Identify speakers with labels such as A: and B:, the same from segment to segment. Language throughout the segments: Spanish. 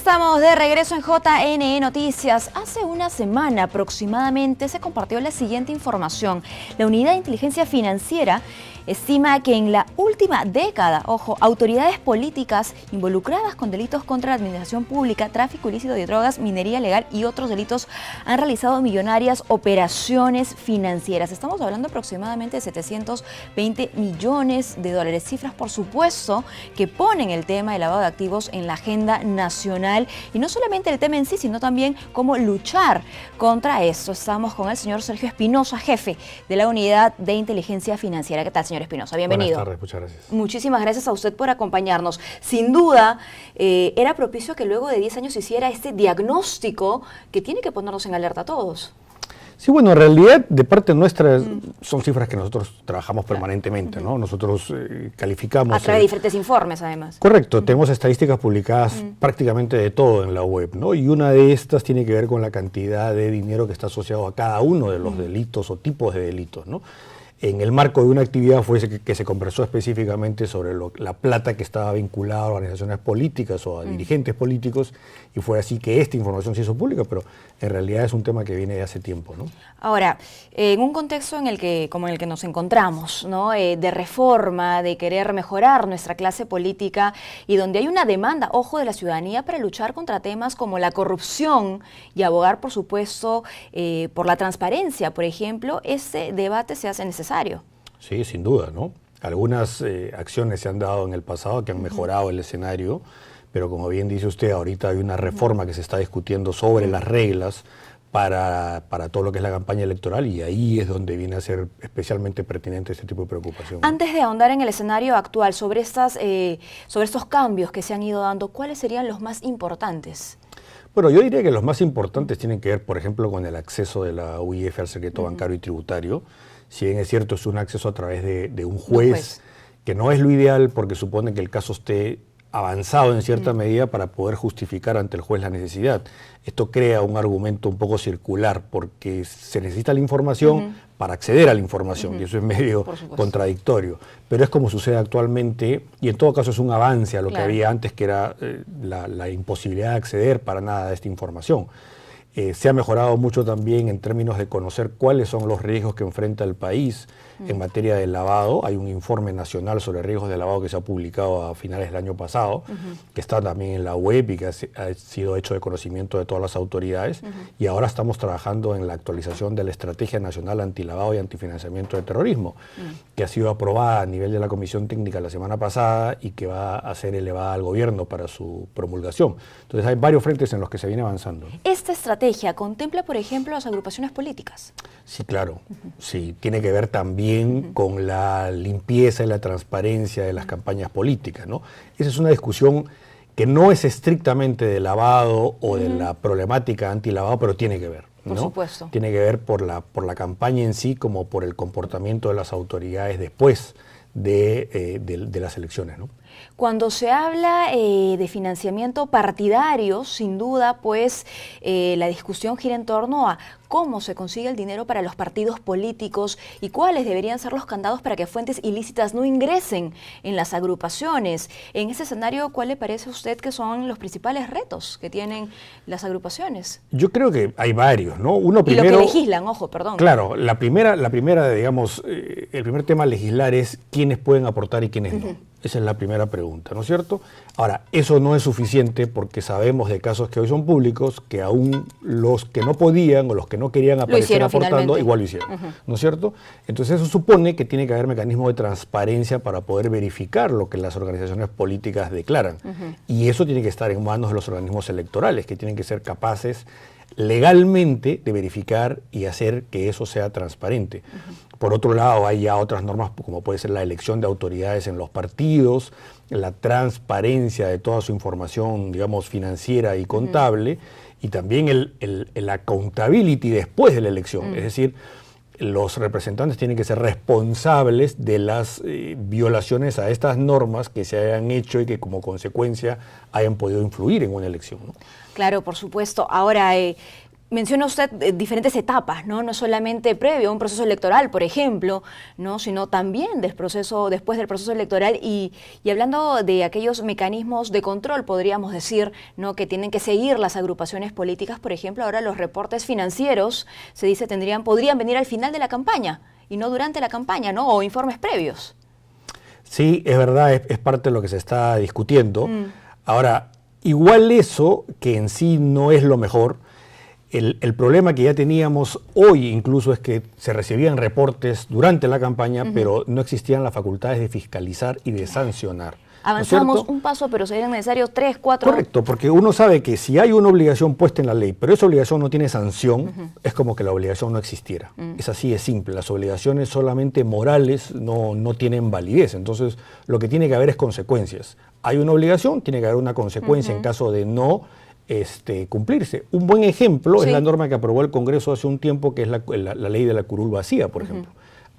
A: Estamos de regreso en JNE Noticias. Hace una semana aproximadamente se compartió la siguiente información. La Unidad de Inteligencia Financiera estima que en la última década, autoridades políticas involucradas con delitos contra la administración pública, tráfico ilícito de drogas, minería ilegal y otros delitos han realizado millonarias operaciones financieras. Estamos hablando aproximadamente de 720 millones de dólares. Cifras, por supuesto, que ponen el tema del lavado de activos en la agenda nacional. Y no solamente el tema en sí, sino también cómo luchar contra esto. Estamos con el señor Sergio Espinosa, jefe de la Unidad de Inteligencia Financiera. ¿Qué tal, señor Espinosa? Bienvenido.
B: Buenas tardes, muchas gracias.
A: Muchísimas gracias a usted por acompañarnos. Sin duda, era propicio que luego de 10 años se hiciera este diagnóstico que tiene que ponernos en alerta a todos.
B: Sí, bueno, en realidad, de parte nuestra, son cifras que nosotros trabajamos permanentemente, ¿no? Nosotros calificamos...
A: A través de diferentes informes, además.
B: Correcto, tenemos estadísticas publicadas prácticamente de todo en la web, ¿no? Y una de estas tiene que ver con la cantidad de dinero que está asociado a cada uno de los delitos o tipos de delitos, ¿no? En el marco de una actividad fue que se conversó específicamente sobre la plata que estaba vinculada a organizaciones políticas o a dirigentes políticos, y fue así que esta información se hizo pública, pero en realidad es un tema que viene de hace tiempo, ¿no?
A: Ahora, en un contexto como en el que nos encontramos, ¿no? De reforma, de querer mejorar nuestra clase política y donde hay una demanda, de la ciudadanía para luchar contra temas como la corrupción y abogar, por supuesto, por la transparencia, por ejemplo, este debate se hace necesario.
B: Sí, sin duda, ¿no? Algunas acciones se han dado en el pasado que han mejorado el escenario, pero como bien dice usted, ahorita hay una reforma que se está discutiendo sobre las reglas para todo lo que es la campaña electoral, y ahí es donde viene a ser especialmente pertinente este tipo de preocupación.
A: Antes de ahondar en el escenario actual, sobre estos cambios que se han ido dando, ¿cuáles serían los más importantes?
B: Bueno, yo diría que los más importantes tienen que ver, por ejemplo, con el acceso de la UIF al secreto bancario y tributario. Si bien es cierto, es un acceso a través de un juez, que no es lo ideal porque supone que el caso esté avanzado en cierta medida para poder justificar ante el juez la necesidad. Esto crea un argumento un poco circular porque se necesita la información para acceder a la información, y eso es medio contradictorio. Pero es como sucede actualmente, y en todo caso es un avance a lo que había antes, que era la imposibilidad de acceder para nada a esta información. Se ha mejorado mucho también en términos de conocer cuáles son los riesgos que enfrenta el país en materia de lavado. Hay un informe nacional sobre riesgos de lavado que se ha publicado a finales del año pasado, que está también en la web y que ha sido hecho de conocimiento de todas las autoridades. Y ahora estamos trabajando en la actualización de la Estrategia Nacional Antilavado y Antifinanciamiento de Terrorismo, que ha sido aprobada a nivel de la Comisión Técnica la semana pasada y que va a ser elevada al gobierno para su promulgación. Entonces hay varios frentes en los que se viene avanzando, ¿no?
A: ¿Esta estrategia contempla, por ejemplo, las agrupaciones políticas?
B: Sí, claro. Sí, tiene que ver también con la limpieza y la transparencia de las campañas políticas, ¿no? Esa es una discusión que no es estrictamente de lavado o de la problemática antilavado, pero tiene que ver, ¿no?
A: Por supuesto.
B: Tiene que ver por la campaña en sí, como por el comportamiento de las autoridades después de las elecciones, ¿no?
A: Cuando se habla de financiamiento partidario, sin duda, pues la discusión gira en torno a cómo se consigue el dinero para los partidos políticos y cuáles deberían ser los candados para que fuentes ilícitas no ingresen en las agrupaciones. En ese escenario, ¿cuál le parece a usted que son los principales retos que tienen las agrupaciones?
B: Yo creo que hay varios, ¿no? Uno primero,
A: y lo que legislan, perdón.
B: Claro, la primera, digamos, el primer tema a legislar es quiénes pueden aportar y quiénes no. Esa es la primera pregunta, ¿no es cierto? Ahora, eso no es suficiente porque sabemos de casos que hoy son públicos que aún los que no podían o los que no querían aparecer aportando, finalmente igual lo hicieron, ¿no es cierto? Entonces eso supone que tiene que haber mecanismos de transparencia para poder verificar lo que las organizaciones políticas declaran. Y eso tiene que estar en manos de los organismos electorales, que tienen que ser capaces legalmente de verificar y hacer que eso sea transparente. Por otro lado, hay ya otras normas como puede ser la elección de autoridades en los partidos, la transparencia de toda su información, digamos, financiera y contable, y también el accountability después de la elección. Es decir, los representantes tienen que ser responsables de las violaciones a estas normas que se hayan hecho y que como consecuencia hayan podido influir en una elección, ¿no?
A: Claro, por supuesto. Ahora, Menciona usted diferentes etapas, ¿no? No solamente previo a un proceso electoral, por ejemplo, ¿no? Sino también después del proceso electoral y hablando de aquellos mecanismos de control, podríamos decir, ¿no? Que tienen que seguir las agrupaciones políticas, por ejemplo, ahora los reportes financieros, se dice, podrían venir al final de la campaña y no durante la campaña, ¿no? O informes previos.
B: Sí, es verdad, es parte de lo que se está discutiendo. Ahora, igual eso, que en sí no es lo mejor, el problema que ya teníamos hoy incluso es que se recibían reportes durante la campaña, pero no existían las facultades de fiscalizar y de sancionar.
A: Avanzamos un paso, pero serían necesarios 3, 4...
B: Correcto, porque uno sabe que si hay una obligación puesta en la ley, pero esa obligación no tiene sanción, es como que la obligación no existiera. Es así de simple. Las obligaciones solamente morales no tienen validez. Entonces, lo que tiene que haber es consecuencias. Hay una obligación, tiene que haber una consecuencia en caso de no cumplirse. Un buen ejemplo es la norma que aprobó el Congreso hace un tiempo, que es la ley de la curul vacía, por ejemplo.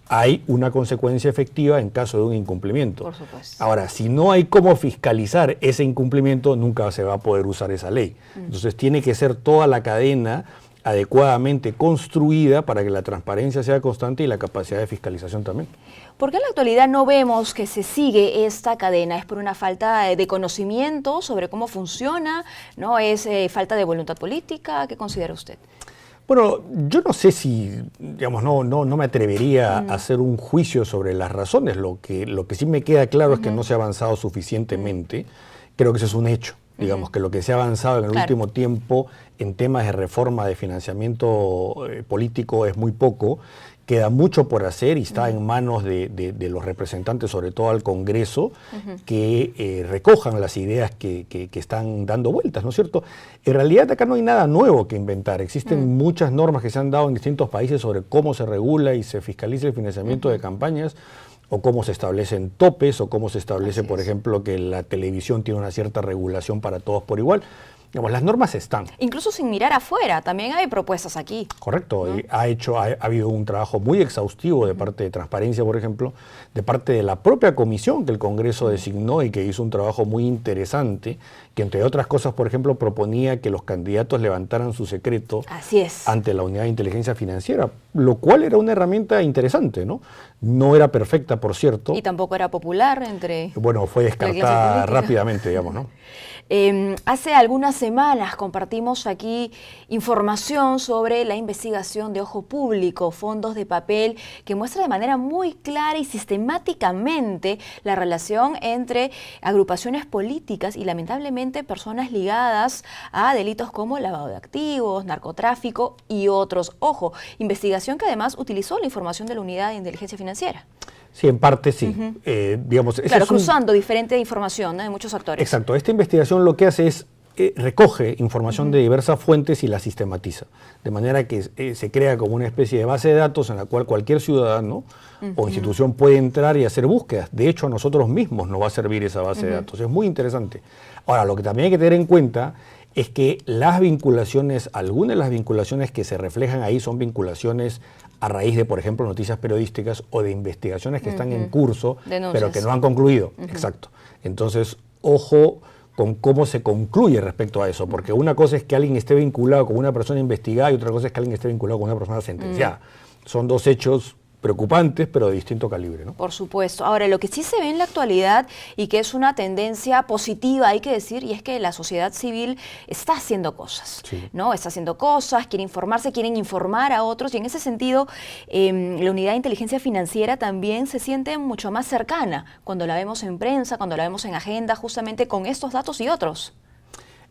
B: Hay una consecuencia efectiva en caso de un incumplimiento.
A: Por supuesto.
B: Ahora, si no hay cómo fiscalizar ese incumplimiento, nunca se va a poder usar esa ley. Entonces tiene que ser toda la cadena adecuadamente construida para que la transparencia sea constante y la capacidad de fiscalización también.
A: ¿Por qué en la actualidad no vemos que se sigue esta cadena? ¿Es por una falta de conocimiento sobre cómo funciona? ¿No? ¿Es falta de voluntad política? ¿Qué considera usted?
B: Bueno, yo no sé si, digamos, no me atrevería a hacer un juicio sobre las razones. Lo que sí me queda claro es que no se ha avanzado suficientemente. Creo que ese es un hecho. Digamos que lo que se ha avanzado en el último tiempo en temas de reforma de financiamiento político es muy poco. Queda mucho por hacer y está en manos de los representantes, sobre todo al Congreso, que recojan las ideas que están dando vueltas, ¿no es cierto? En realidad acá no hay nada nuevo que inventar. Existen muchas normas que se han dado en distintos países sobre cómo se regula y se fiscaliza el financiamiento de campañas, o cómo se establecen topes, o cómo se establece, por ejemplo, que la televisión tiene una cierta regulación para todos por igual. Digamos, las normas están.
A: Incluso sin mirar afuera, también hay propuestas aquí.
B: Correcto, ¿no? Ha habido un trabajo muy exhaustivo de parte de Transparencia, por ejemplo, de parte de la propia comisión que el Congreso designó y que hizo un trabajo muy interesante, que entre otras cosas, por ejemplo, proponía que los candidatos levantaran su secreto ante la Unidad de Inteligencia Financiera, lo cual era una herramienta interesante, ¿no? No era perfecta, por cierto.
A: Y tampoco era popular entre...
B: Bueno, fue descartada rápidamente, digamos, ¿no?
A: Hace algunas semanas compartimos aquí información sobre la investigación de Ojo Público, Fondos de Papel, que muestra de manera muy clara y sistemáticamente la relación entre agrupaciones políticas y lamentablemente personas ligadas a delitos como lavado de activos, narcotráfico y otros. Ojo, investigación que además utilizó la información de la Unidad de Inteligencia Financiera.
B: Sí, en parte sí. Digamos,
A: claro, cruzando diferente información, ¿no?, de muchos actores.
B: Exacto. Esta investigación lo que hace es recoge información de diversas fuentes y la sistematiza. De manera que se crea como una especie de base de datos en la cual cualquier ciudadano o institución puede entrar y hacer búsquedas. De hecho, a nosotros mismos nos va a servir esa base de datos. Es muy interesante. Ahora, lo que también hay que tener en cuenta es que las vinculaciones, algunas de las vinculaciones que se reflejan ahí son vinculaciones a raíz de, por ejemplo, noticias periodísticas o de investigaciones que están en curso, pero que no han concluido. Exacto. Entonces, ojo con cómo se concluye respecto a eso, porque una cosa es que alguien esté vinculado con una persona investigada y otra cosa es que alguien esté vinculado con una persona sentenciada. Son dos hechos preocupantes, pero de distinto calibre, ¿no?
A: Por supuesto. Ahora, lo que sí se ve en la actualidad y que es una tendencia positiva, hay que decir, y es que la sociedad civil está haciendo cosas, ¿no? Está haciendo cosas, quiere informarse, quieren informar a otros, y en ese sentido, la Unidad de Inteligencia Financiera también se siente mucho más cercana cuando la vemos en prensa, cuando la vemos en agenda, justamente con estos datos y otros.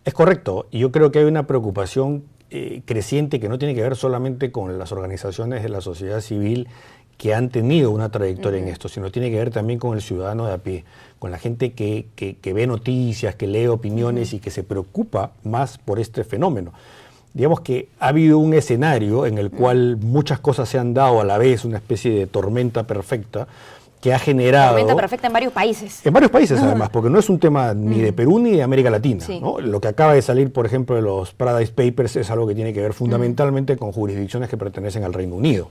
B: Es correcto, y yo creo que hay una preocupación creciente que no tiene que ver solamente con las organizaciones de la sociedad civil que han tenido una trayectoria en esto, sino tiene que ver también con el ciudadano de a pie, con la gente que ve noticias, que lee opiniones y que se preocupa más por este fenómeno. Digamos que ha habido un escenario en el cual muchas cosas se han dado a la vez, una especie de tormenta perfecta, que ha generado...
A: Tormenta perfecta en varios países.
B: En varios países, además, porque no es un tema ni de Perú ni de América Latina, ¿no? Lo que acaba de salir, por ejemplo, de los Paradise Papers es algo que tiene que ver fundamentalmente con jurisdicciones que pertenecen al Reino Unido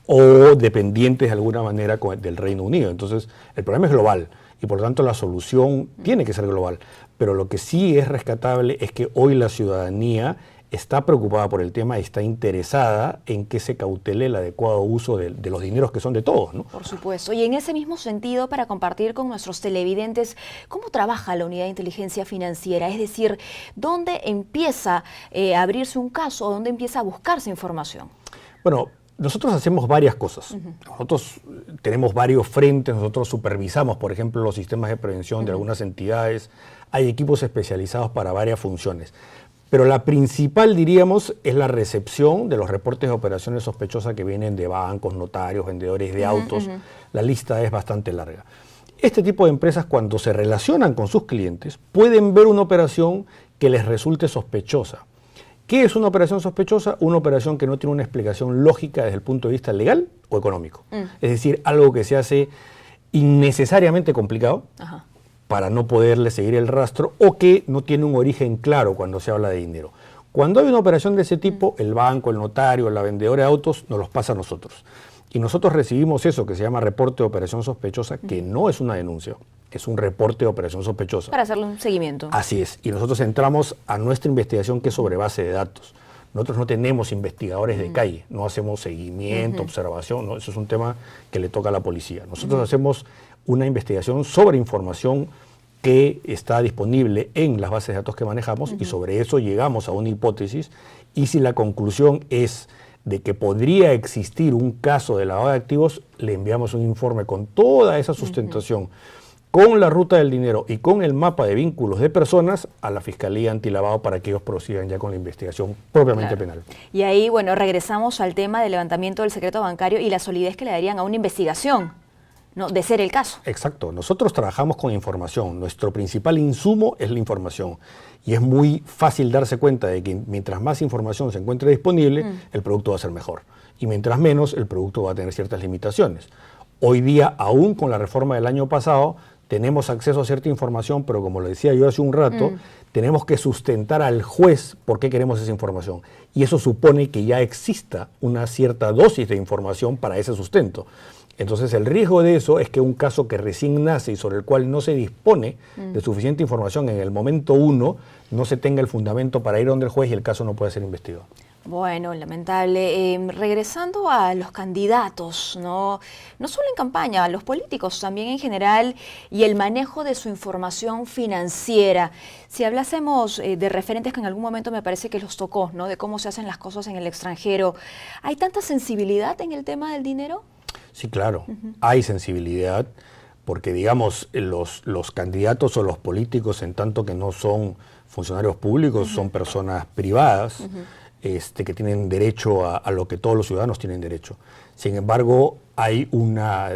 B: o dependientes de alguna manera del Reino Unido. Entonces, el problema es global y, por lo tanto, la solución tiene que ser global. Pero lo que sí es rescatable es que hoy la ciudadanía está preocupada por el tema y está interesada en que se cautele el adecuado uso de los dineros que son de todos, ¿no?
A: Por supuesto. Y en ese mismo sentido, para compartir con nuestros televidentes, ¿cómo trabaja la unidad de inteligencia financiera? Es decir, ¿dónde empieza a abrirse un caso o dónde empieza a buscarse información?
B: Bueno, nosotros hacemos varias cosas. Nosotros tenemos varios frentes, nosotros supervisamos, por ejemplo, los sistemas de prevención de algunas entidades. Hay equipos especializados para varias funciones. Pero la principal, diríamos, es la recepción de los reportes de operaciones sospechosas que vienen de bancos, notarios, vendedores de autos. La lista es bastante larga. Este tipo de empresas, cuando se relacionan con sus clientes, pueden ver una operación que les resulte sospechosa. ¿Qué es una operación sospechosa? Una operación que no tiene una explicación lógica desde el punto de vista legal o económico. Es decir, algo que se hace innecesariamente complicado, para no poderle seguir el rastro, o que no tiene un origen claro cuando se habla de dinero. Cuando hay una operación de ese tipo, el banco, el notario, la vendedora de autos nos los pasa a nosotros. Y nosotros recibimos eso que se llama reporte de operación sospechosa, que no es una denuncia, es un reporte de operación sospechosa.
A: Para hacerle un seguimiento.
B: Así es. Y nosotros entramos a nuestra investigación, que es sobre base de datos. Nosotros no tenemos investigadores de calle, no hacemos seguimiento, observación, ¿no? Eso es un tema que le toca a la policía. Nosotros hacemos una investigación sobre información que está disponible en las bases de datos que manejamos y sobre eso llegamos a una hipótesis, y si la conclusión es de que podría existir un caso de lavado de activos, le enviamos un informe con toda esa sustentación, con la ruta del dinero y con el mapa de vínculos de personas a la Fiscalía Antilavado para que ellos prosigan ya con la investigación propiamente penal.
A: Y ahí, bueno, regresamos al tema del levantamiento del secreto bancario y la solidez que le darían a una investigación, ¿no? De ser el caso.
B: Exacto. Nosotros trabajamos con información. Nuestro principal insumo es la información. Y es muy fácil darse cuenta de que mientras más información se encuentre disponible, el producto va a ser mejor. Y mientras menos, el producto va a tener ciertas limitaciones. Hoy día, aún con la reforma del año pasado, tenemos acceso a cierta información, pero como lo decía yo hace un rato, tenemos que sustentar al juez por qué queremos esa información. Y eso supone que ya exista una cierta dosis de información para ese sustento. Entonces el riesgo de eso es que un caso que recién nace y sobre el cual no se dispone de suficiente información en el momento uno, no se tenga el fundamento para ir donde el juez y el caso no pueda ser investigado.
A: Bueno, lamentable. Regresando a los candidatos, no solo en campaña, a los políticos también en general, y el manejo de su información financiera. Si hablásemos de referentes que en algún momento me parece que los tocó, ¿no? De cómo se hacen las cosas en el extranjero, ¿hay tanta sensibilidad en el tema del dinero?
B: Sí, claro, hay sensibilidad, porque digamos, los candidatos o los políticos, en tanto que no son funcionarios públicos, son personas privadas, que tienen derecho a lo que todos los ciudadanos tienen derecho. Sin embargo, hay una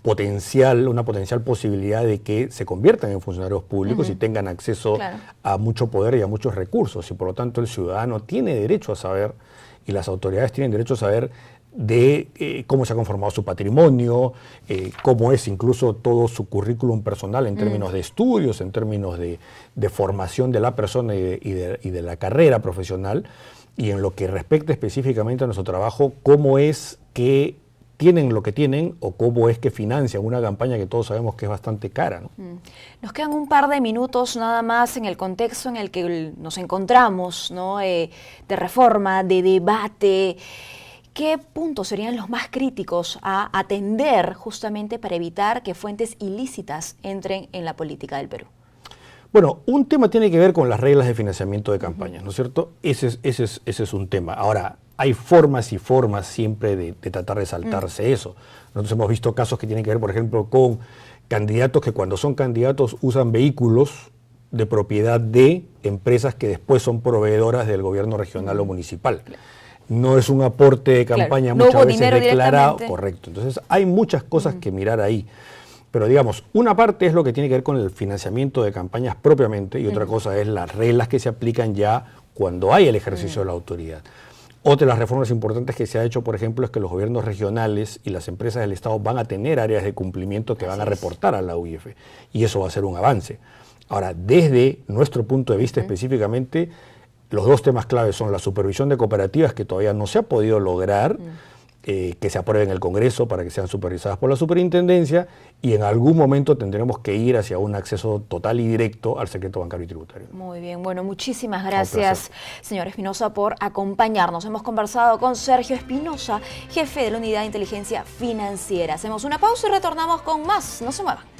B: potencial posibilidad de que se conviertan en funcionarios públicos y tengan acceso a mucho poder y a muchos recursos, y por lo tanto el ciudadano tiene derecho a saber, y las autoridades tienen derecho a saber de cómo se ha conformado su patrimonio, cómo es incluso todo su currículum personal en términos de estudios, en términos de formación de la persona y de la carrera profesional, y en lo que respecta específicamente a nuestro trabajo, cómo es que tienen lo que tienen o cómo es que financian una campaña que todos sabemos que es bastante cara, ¿no?
A: Nos quedan un par de minutos nada más en el contexto en el que nos encontramos, ¿no? De reforma, de debate. ¿Qué puntos serían los más críticos a atender justamente para evitar que fuentes ilícitas entren en la política del Perú?
B: Bueno, un tema tiene que ver con las reglas de financiamiento de campañas, ¿no es cierto? Ese es un tema. Ahora, hay formas y formas siempre de tratar de saltarse eso. Nosotros hemos visto casos que tienen que ver, por ejemplo, con candidatos que cuando son candidatos usan vehículos de propiedad de empresas que después son proveedoras del gobierno regional o municipal. No es un aporte de campaña muchas veces declarado. Correcto. Entonces hay muchas cosas que mirar ahí. Pero digamos, una parte es lo que tiene que ver con el financiamiento de campañas propiamente, y otra cosa es las reglas que se aplican ya cuando hay el ejercicio de la autoridad. Otra de las reformas importantes que se ha hecho, por ejemplo, es que los gobiernos regionales y las empresas del Estado van a tener áreas de cumplimiento que van a reportar a la UIF, y eso va a ser un avance. Ahora, desde nuestro punto de vista específicamente, los dos temas claves son la supervisión de cooperativas, que todavía no se ha podido lograr, que se aprueben en el Congreso para que sean supervisadas por la Superintendencia, y en algún momento tendremos que ir hacia un acceso total y directo al secreto bancario y tributario.
A: Muy bien, bueno, muchísimas gracias, señor Espinosa, por acompañarnos. Hemos conversado con Sergio Espinosa, jefe de la Unidad de Inteligencia Financiera. Hacemos una pausa y retornamos con más. No se muevan.